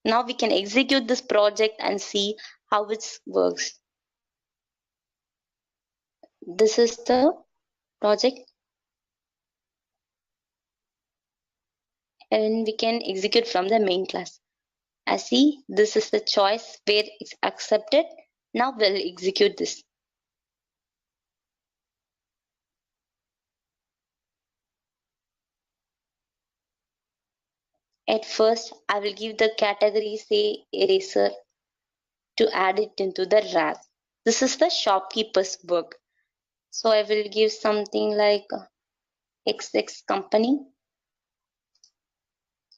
Now we can execute this project and see how it works. This is the project, and we can execute from the main class. As see, this is the choice where it's accepted. Now we'll execute this. At first, I will give the category, say eraser, to add it into the rag. This is the shopkeeper's work. So I will give something like XX company.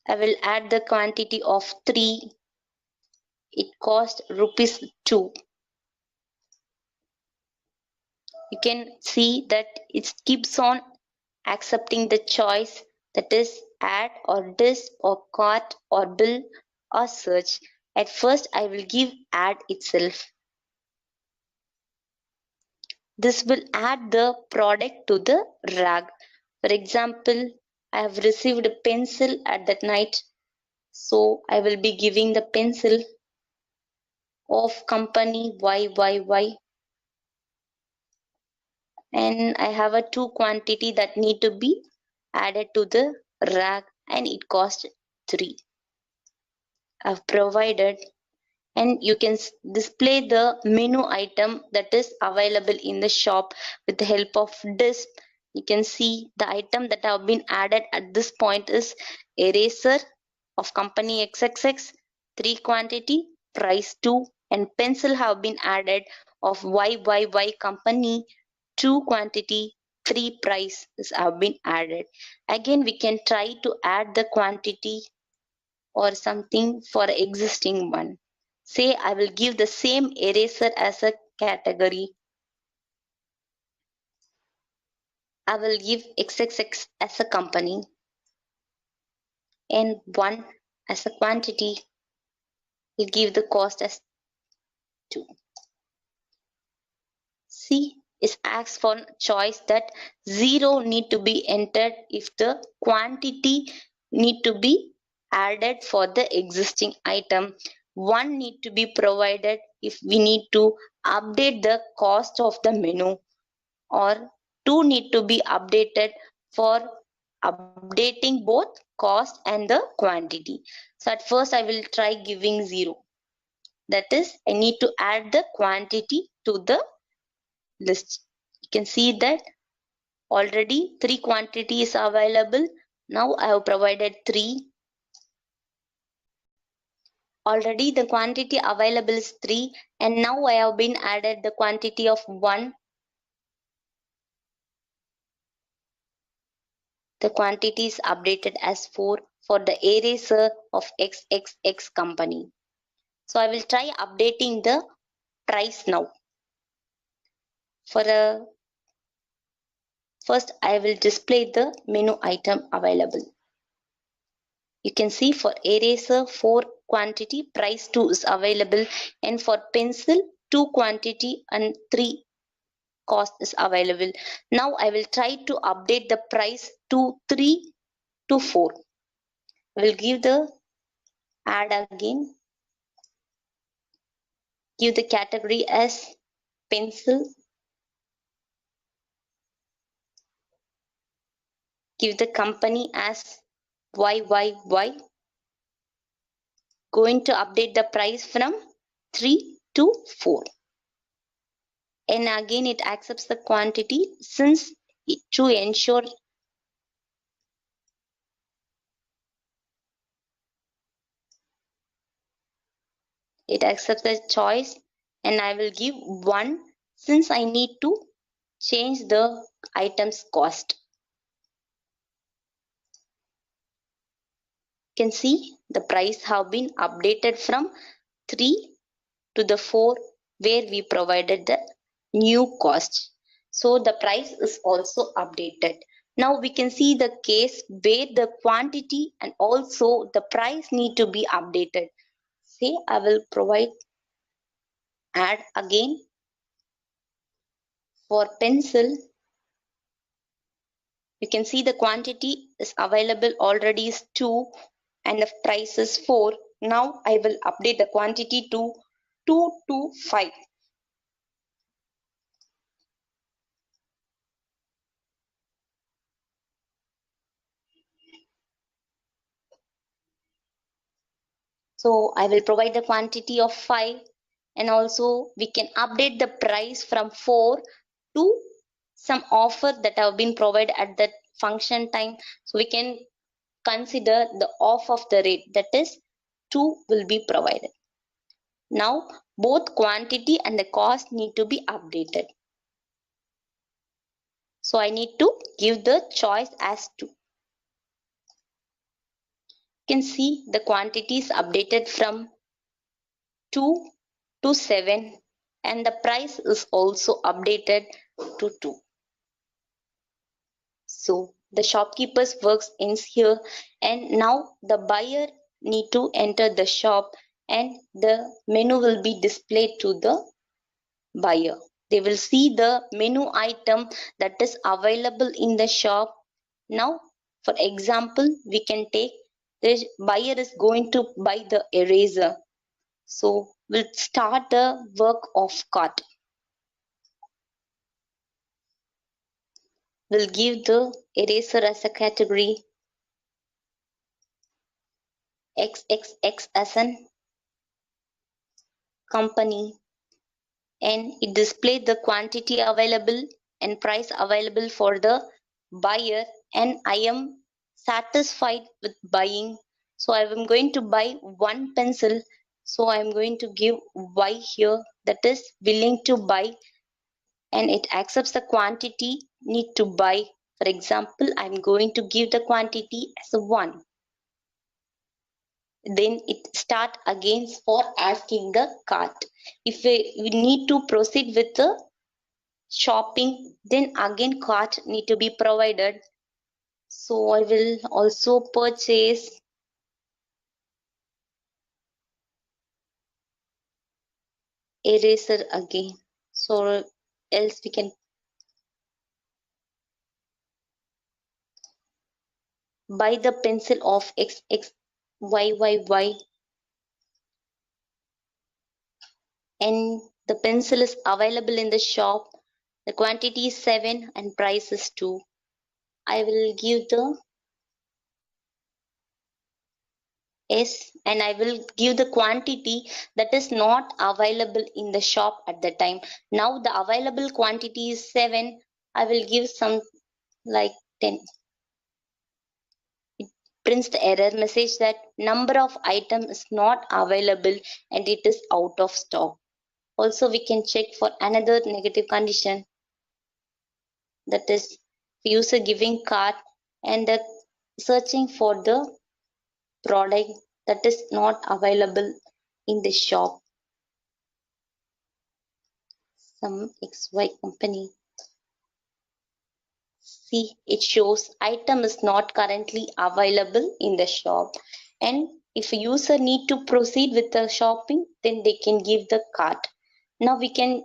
I will add the quantity of 3. It cost ₹2. You can see that it keeps on accepting the choice, that is add or disk or cart or bill or search. At first I will give add itself. This will add the product to the rag. For example, I have received a pencil at that night, so I will be giving the pencil of company YYY, and I have a 2 quantity that need to be added to the rag, and it cost 3. I've provided, and you can display the menu item that is available in the shop with the help of disk. You can see the item that have been added at this point is eraser of company XXX, 3 quantity, price 2, and pencil have been added of YYY company, 2 quantity, 3 price have been added. Again, we can try to add the quantity or something for existing one. Say I will give the same eraser as a category. I will give XXX as a company and 1 as a quantity. We'll give the cost as 2. See, it asks for choice that 0 need to be entered if the quantity need to be added for the existing item. 1 need to be provided if we need to update the cost of the menu, or 2 need to be updated for updating both cost and the quantity. So at first I will try giving 0. That is, I need to add the quantity to the list. You can see that already 3 quantities are available. Now I have provided 3. Already the quantity available is 3, and now I have been added the quantity of 1. The quantity is updated as 4 for the eraser of XXX company. So I will try updating the price now. First I will display the menu item available. You can see for eraser 4 quantity, price 2 is available, and for pencil 2 quantity and 3 cost is available. Now I will try to update the price to 3 to 4. I will give the add again. Give the category as pencil. Give the company as YYY. Going to update the price from 3 to 4. And again it accepts the quantity, since to ensure it accepts the choice, and I will give 1 since I need to change the item's cost. You can see the price have been updated from 3 to the 4 where we provided the new cost. So the price is also updated. Now we can see the case where the quantity and also the price need to be updated. Say I will provide add again. For pencil, you can see the quantity is available already is 2 and the price is 4. Now I will update the quantity to 225. So I will provide the quantity of 5, and also we can update the price from 4 to some offer that have been provided at that function time. So we can consider the off of the rate, that is 2 will be provided. Now both quantity and the cost need to be updated. So I need to give the choice as 2. You can see the quantities updated from 2 to 7, and the price is also updated to 2. So the shopkeeper's works ends here, and now the buyer need to enter the shop and the menu will be displayed to the buyer. They will see the menu item that is available in the shop. Now for example, we can take the buyer is going to buy the eraser. So we'll start the work of cart. We'll give the eraser as a category, XXX as an company, and it displays the quantity available and price available for the buyer, and I am satisfied with buying. So I am going to buy one pencil. So I am going to give Y here, that is willing to buy, and it accepts the quantity need to buy. For example, I'm going to give the quantity as a 1. Then it start again for asking the cart. If we need to proceed with the shopping, then again cart need to be provided. So I will also purchase eraser again. So else we can buy the pencil of XXYYY, and the pencil is available in the shop. The quantity is 7 and price is 2. I will give the S, and I will give the quantity that is not available in the shop at the time. Now the available quantity is 7. I will give some like 10. It prints the error message that number of item is not available and it is out of stock. Also we can check for another negative condition, that is user giving card and the searching for the product that is not available in the shop. Some XY company. See, it shows item is not currently available in the shop, and if a user need to proceed with the shopping, then they can give the cart. Now we can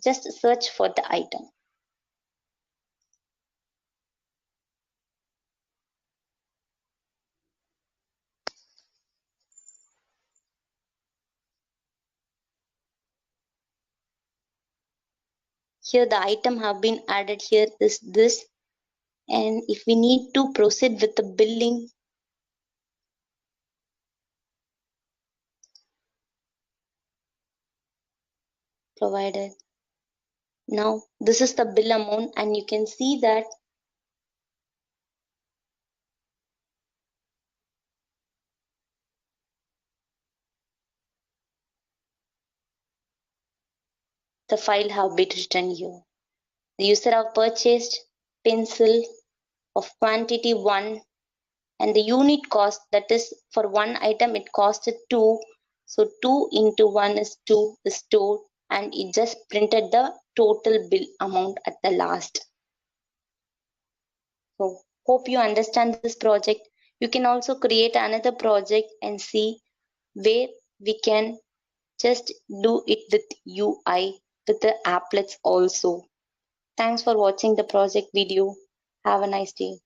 just search for the item. Here the item have been added. Here is this, and if we need to proceed with the billing, provided. Now this is the bill amount, and you can see that the file have been written here. The user have purchased pencil of quantity 1, and the unit cost, that is for one item it costed 2. So 2 into 1 is 2 is 2, and it just printed the total bill amount at the last. So hope you understand this project. You can also create another project and see where we can just do it with UI with the applets also. Thanks for watching the project video. Have a nice day.